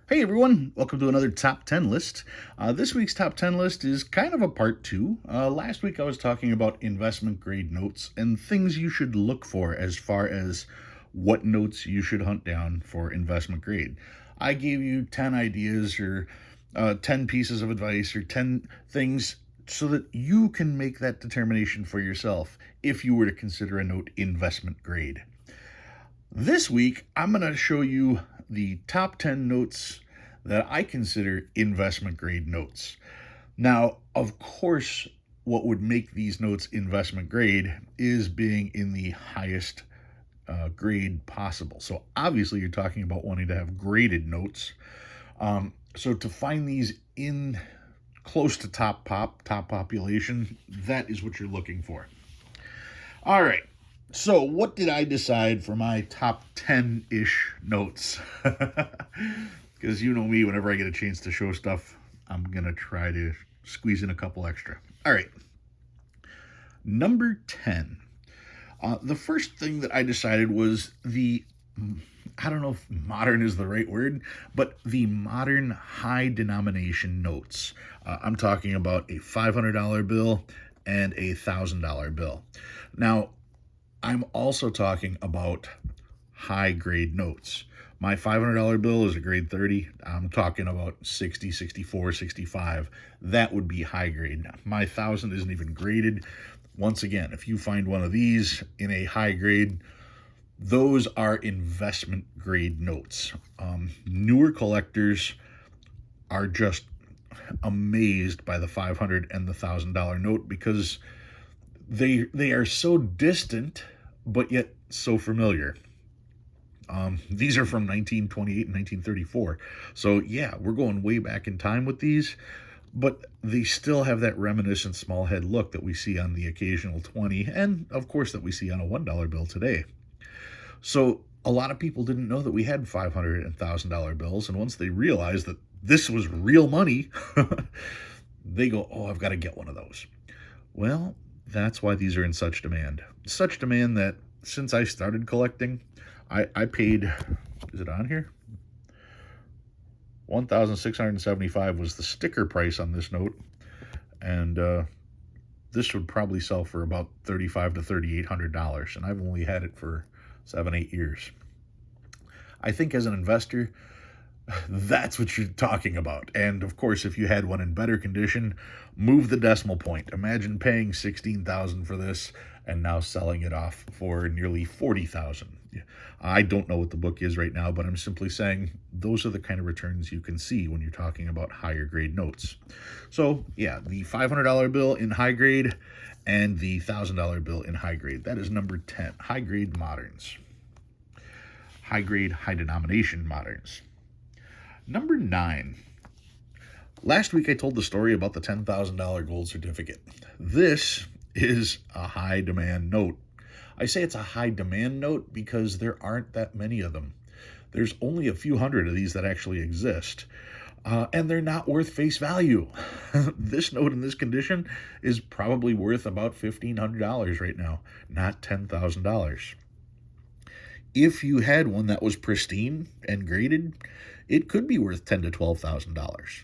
Hey everyone, welcome to another top 10 list. This week's top 10 list is kind of a part two. Last week I was talking about investment grade notes and things you should look for as far as what notes you should hunt down for investment grade. I gave you 10 ideas or 10 pieces of advice or 10 things so that you can make that determination for yourself if you were to consider a note investment grade. This week, I'm going to show you the top 10 notes that I consider investment grade notes. Now, of course, what would make these notes investment grade is being in the highest grade possible. So, obviously, you're talking about wanting to have graded notes. So, to find these in close to top population, that is what you're looking for. All right. So, what did I decide for my top 10 ish notes? Because you know me, whenever I get a chance to show stuff, I'm going to try to squeeze in a couple extra. All right. Number 10. The first thing that I decided was I don't know if modern is the right word, but the modern high denomination notes. I'm talking about a $500 bill and a $1,000 bill. Now, I'm also talking about high grade notes. My $500 bill is a grade 30. I'm talking about 60, 64, 65. That would be high grade. Now, my 1,000 isn't even graded. Once again, if you find one of these in a high grade, those are investment grade notes. Newer collectors are just amazed by the $500 and the $1,000 note because they are so distant but yet so familiar. These are from 1928 and 1934. So, yeah, we're going way back in time with these, but they still have that reminiscent small head look that we see on the occasional 20, and of course that we see on a $1 bill today. So, a lot of people didn't know that we had $500 and $1,000 bills, and once they realized that this was real money, they go, oh, I've got to get one of those. Well, that's why these are in such demand. Such demand that since I started collecting, I paid, is it on here? $1,675 was the sticker price on this note, and this would probably sell for about $3,500 to $3,800, and I've only had it for 7-8 years. I think as an investor, that's what you're talking about. And of course, if you had one in better condition, move the decimal point. Imagine paying $16,000 for this and now selling it off for nearly $40,000. I don't know what the book is right now, but I'm simply saying those are the kind of returns you can see when you're talking about higher grade notes. So, yeah, the $500 bill in high grade and the $1,000 bill in high grade. That is number 10, high grade moderns. High grade, high denomination moderns. Number 9. Last week I told the story about the $10,000 gold certificate. This is a high demand note. I say it's a high demand note because there aren't that many of them. There's only a few hundred of these that actually exist. And they're not worth face value. This note in this condition is probably worth about $1,500 right now, not $10,000. If you had one that was pristine and graded, it could be worth $10,000 to $12,000.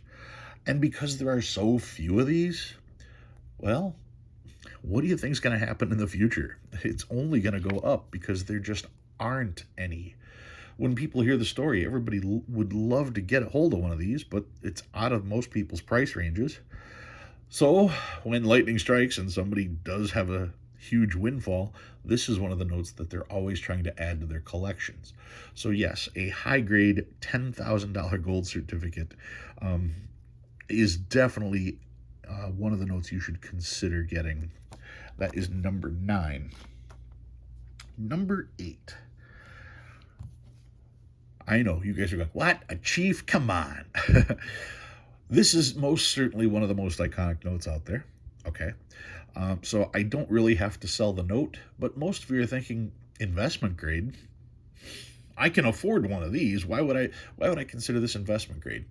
And because there are so few of these, well, what do you think is going to happen in the future? It's only going to go up because there just aren't any. When people hear the story, everybody would love to get a hold of one of these, but it's out of most people's price ranges. So when lightning strikes and somebody does have a huge windfall, this is one of the notes that they're always trying to add to their collections. So yes, a high grade $10,000 gold certificate is definitely one of the notes you should consider getting. That is number 9. Number 8. I know, you guys are going, what? A chief? Come on. This is most certainly one of the most iconic notes out there. Okay. So I don't really have to sell the note, but most of you are thinking investment grade. I can afford one of these. Why would I consider this investment grade?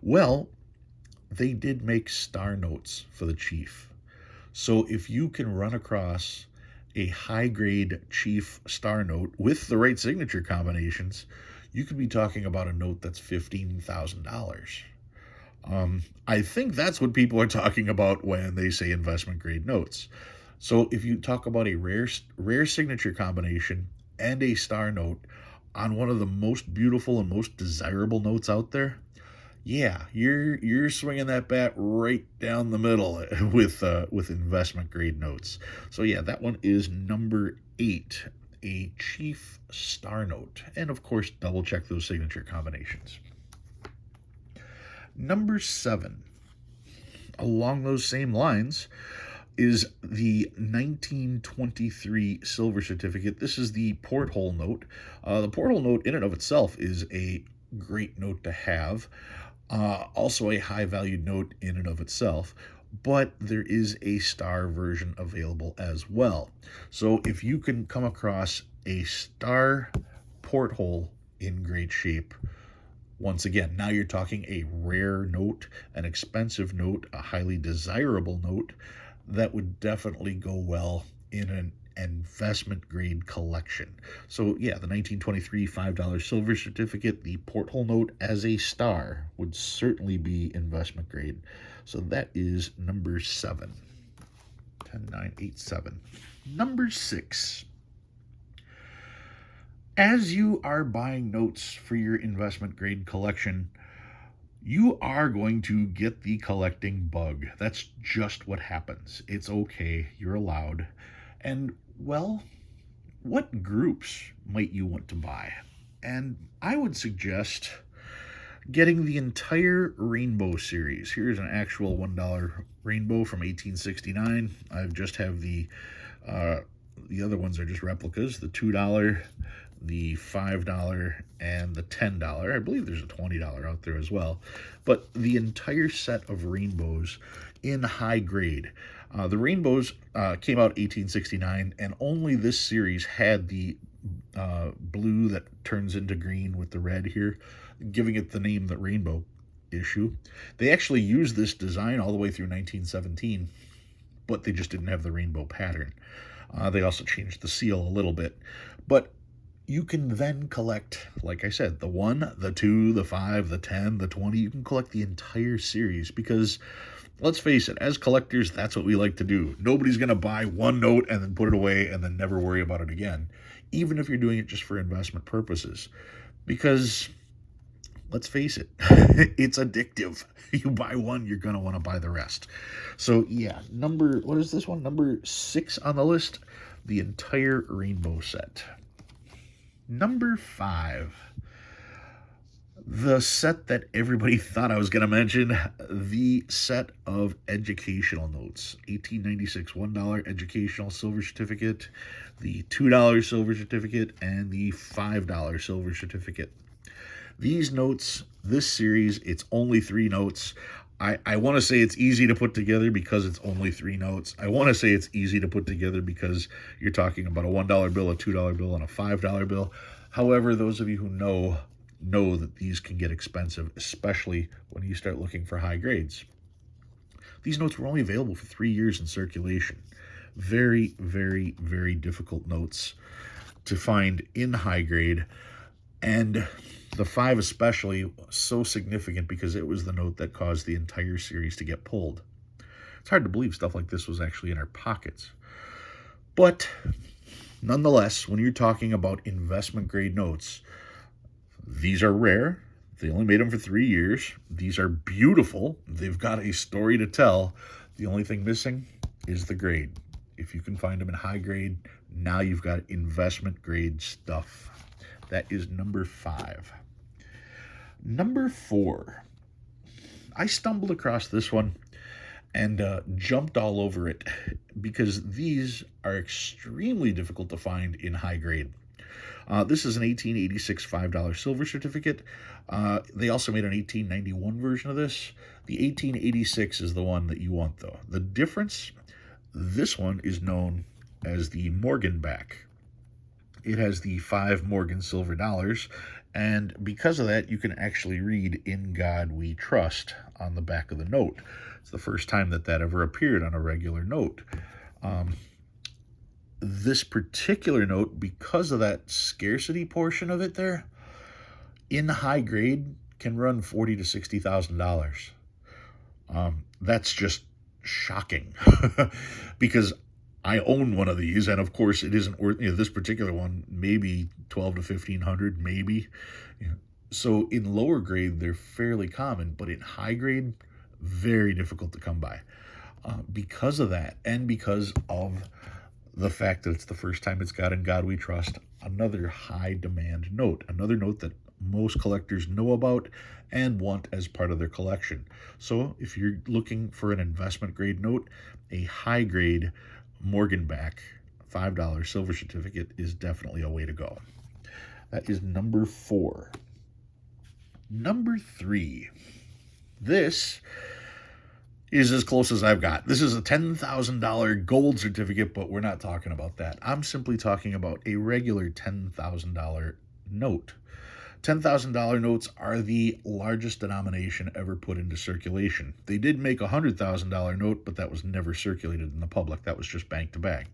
Well, they did make star notes for the chief. So if you can run across a high grade chief star note with the right signature combinations, you could be talking about a note that's $15,000. I think that's what people are talking about when they say investment grade notes. So if you talk about a rare signature combination and a star note on one of the most beautiful and most desirable notes out there, yeah, you're swinging that bat right down the middle with investment grade notes. So yeah, that one is number 8, a chief star note, and of course double check those signature combinations. Number 7, along those same lines, is the 1923 silver certificate. This is the Porthole note. The Porthole note in and of itself is a great note to have. Also a high valued note in and of itself, but there is a star version available as well. So if you can come across a star Porthole in great shape, once again, now you're talking a rare note, an expensive note, a highly desirable note that would definitely go well in an investment grade collection. So yeah, the 1923 $5 silver certificate, the Porthole note as a star would certainly be investment grade. So that is number 7. 10987. Number 6. As you are buying notes for your investment grade collection, you are going to get the collecting bug. That's just what happens. It's okay. You're allowed. And, well, what groups might you want to buy? And I would suggest getting the entire Rainbow series. Here's an actual $1 Rainbow from 1869. I just have the other ones are just replicas. The $2, the $5, and the $10. I believe there's a $20 out there as well. But the entire set of rainbows in high grade. The rainbows came out 1869, and only this series had the blue that turns into green with the red here, giving it the name the rainbow issue. They actually used this design all the way through 1917, but they just didn't have the rainbow pattern. They also changed the seal a little bit. But you can then collect, like I said, the 1, the 2, the 5, the 10, the 20. You can collect the entire series because, let's face it, as collectors, that's what we like to do. Nobody's going to buy one note and then put it away and then never worry about it again, even if you're doing it just for investment purposes. Because, let's face it, it's addictive. You buy one, you're going to want to buy the rest. So, yeah, what is this one? Number 6 on the list, the entire rainbow set. Number 5, the set that everybody thought I was going to mention, the set of educational notes. 1896 $1 educational silver certificate, the $2 silver certificate, and the $5 silver certificate. These notes, this series, it's only 3 notes. I want to say it's easy to put together because it's only 3 notes. I want to say it's easy to put together because you're talking about a $1 bill, a $2 bill, and a $5 bill. However, those of you who know that these can get expensive, especially when you start looking for high grades. These notes were only available for 3 years in circulation. Very, very, very difficult notes to find in high grade. And the 5 especially, so significant because it was the note that caused the entire series to get pulled. It's hard to believe stuff like this was actually in our pockets. But nonetheless, when you're talking about investment grade notes, these are rare. They only made them for 3 years. These are beautiful. They've got a story to tell. The only thing missing is the grade. If you can find them in high grade, now you've got investment grade stuff. That is number 5. Number 4. I stumbled across this one and jumped all over it because these are extremely difficult to find in high grade. This is an 1886 $5 silver certificate. They also made an 1891 version of this. The 1886 is the one that you want, though. The difference, this one is known as the Morgan back. It has the 5 Morgan silver dollars, and because of that, you can actually read "In God We Trust" on the back of the note. It's the first time that ever appeared on a regular note. This particular note, because of that scarcity portion of it there, in high grade can run $40,000 to $60,000. That's just shocking because I own one of these, and of course, it isn't worth, this particular one, maybe 12 to 1500, maybe. You know, so in lower grade, they're fairly common, but in high grade, very difficult to come by. Because of that, and because of the fact that it's the first time it's got In God We Trust, another high demand note, another note that most collectors know about and want as part of their collection. So if you're looking for an investment grade note, a high grade Morganback $5 silver certificate is definitely a way to go. That is number 4. Number 3. This is as close as I've got. This is a $10,000 gold certificate, but we're not talking about that. I'm simply talking about a regular $10,000 note. $10,000 notes are the largest denomination ever put into circulation. They did make a $100,000 note, but that was never circulated in the public. That was just bank to bank.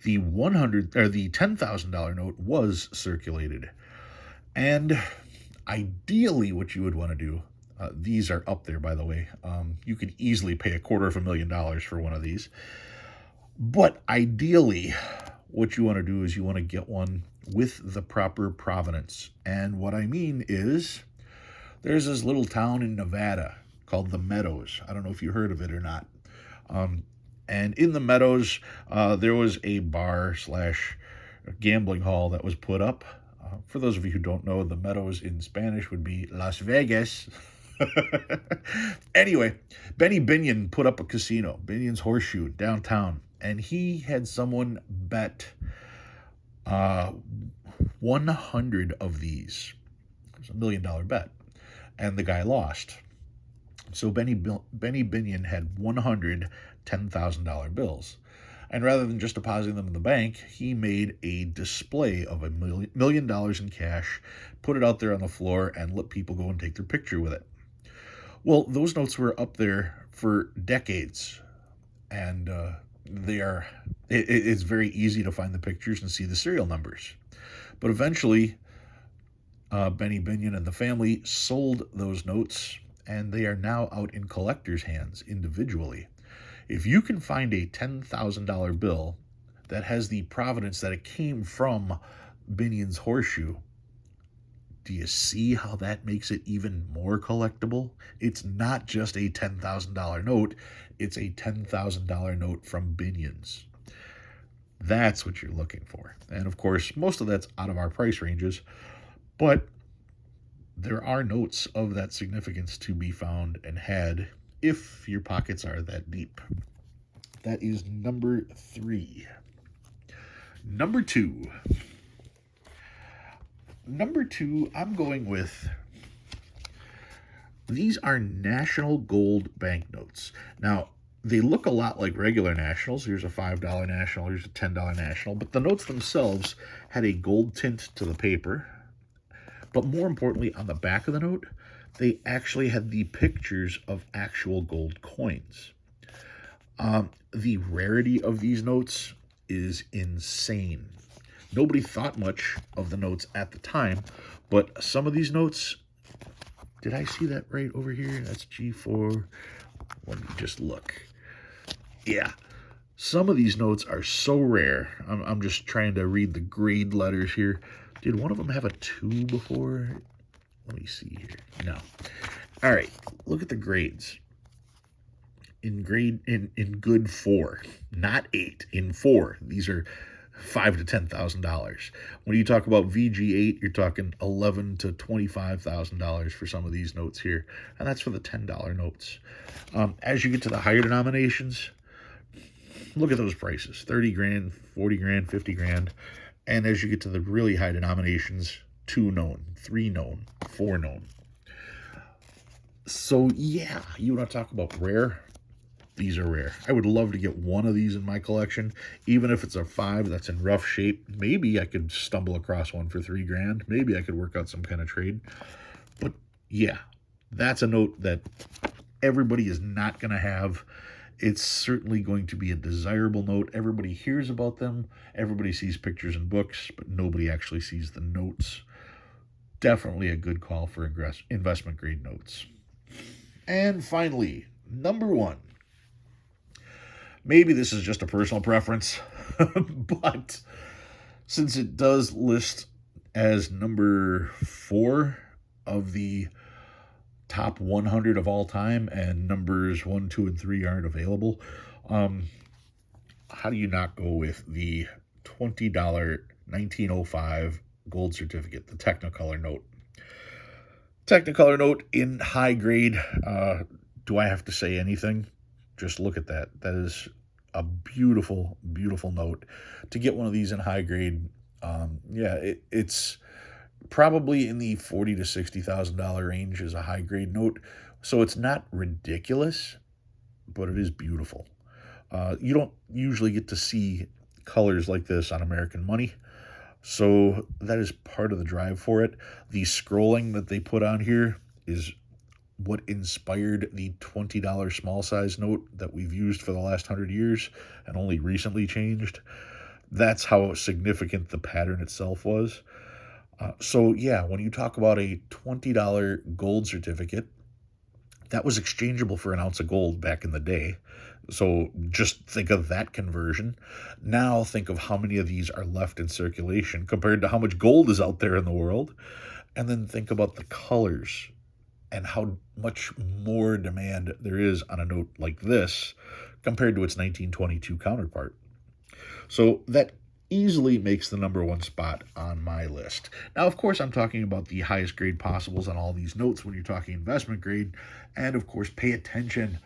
The $10,000 note was circulated. And ideally, what you would want to do, these are up there, by the way. You could easily pay $250,000 for one of these. But ideally, what you want to do is you want to get one with the proper provenance. And what I mean is, there's this little town in Nevada called the Meadows. I don't know if you heard of it or not. And in the Meadows, there was a bar slash gambling hall that was put up. For those of you who don't know, the Meadows in Spanish would be Las Vegas. Anyway, Benny Binion put up a casino, Binion's Horseshoe, downtown. And he had someone bet 100 of these. It was $1 million bet. And the guy lost. So Benny Binion had 100 $10,000 bills. And rather than just depositing them in the bank, he made a display of $1 million in cash, put it out there on the floor, and let people go and take their picture with it. Well, those notes were up there for decades. And it's very easy to find the pictures and see the serial numbers. But eventually, Benny Binion and the family sold those notes, and they are now out in collectors' hands individually. If you can find a $10,000 bill that has the provenance that it came from Binion's Horseshoe, do you see how that makes it even more collectible? It's not just a $10,000 note, it's a $10,000 note from Binion's. That's what you're looking for. And of course, most of that's out of our price ranges, but there are notes of that significance to be found and had if your pockets are that deep. That is number 3. Number 2. Number 2, I'm going with, these are national gold banknotes. Now, they look a lot like regular nationals. Here's a $5 national, here's a $10 national, but the notes themselves had a gold tint to the paper. But more importantly, on the back of the note, they actually had the pictures of actual gold coins. The rarity of these notes is insane. Nobody thought much of the notes at the time, but some of these notes, did I see that right over here? That's G4. Let me just look. Yeah, some of these notes are so rare. I'm just trying to read the grade letters here. Did one of them have a 2 before? Let me see here. No. All right, look at the grades. In good 4, not 8, in 4. These are $5,000 to $10,000. When you talk about VG8, you're talking $11,000 to $25,000 for some of these notes here, and that's for the $10 notes. As you get to the higher denominations, look at those prices: 30 grand, 40 grand, 50 grand. And as you get to the really high denominations, 2 known, 3 known, 4 known. So yeah, you want to talk about rare? These are rare. I would love to get one of these in my collection, even if it's a 5 that's in rough shape. Maybe I could stumble across one for 3 grand. Maybe I could work out some kind of trade. But yeah, that's a note that everybody is not going to have. It's certainly going to be a desirable note. Everybody hears about them. Everybody sees pictures in books, but nobody actually sees the notes. definitely a good call for investment grade notes. And finally, number one. Maybe this is just a personal preference, but since it does list as number 4 of the top 100 of all time, and numbers 1, 2, and 3 aren't available, how do you not go with the $20 1905 gold certificate, the Technicolor note? Technicolor note in high grade. Do I have to say anything? Just look at that. That is a beautiful, beautiful note. To get one of these in high grade, it's probably in the $40,000 to $60,000 range as a high grade note. So it's not ridiculous, but it is beautiful. You don't usually get to see colors like this on American money. So that is part of the drive for it. The scrolling that they put on here is what inspired the $20 small size note that we've used for the last 100 years and only recently changed. That's how significant the pattern itself was. When you talk about a $20 gold certificate, that was exchangeable for an ounce of gold back in the day. So just think of that conversion. Now think of how many of these are left in circulation compared to how much gold is out there in the world. And then think about the colors and how much more demand there is on a note like this compared to its 1922 counterpart. So that easily makes the number 1 spot on my list. Now, of course, I'm talking about the highest grade possibles on all these notes when you're talking investment grade. And of course, pay attention.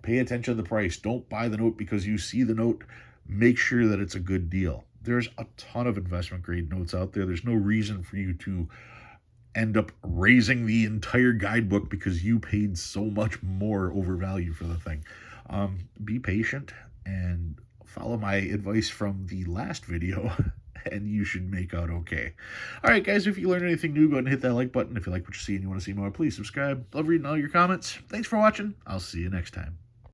Pay attention to the price. Don't buy the note because you see the note. Make sure that it's a good deal. There's a ton of investment grade notes out there. There's no reason for you to end up raising the entire guidebook because you paid so much more overvalue for the thing. Be patient and follow my advice from the last video and you should make out okay. All right, guys, if you learned anything new, go ahead and hit that like button. If you like what you see and you want to see more, please subscribe. Love reading all your comments. Thanks for watching. I'll see you next time.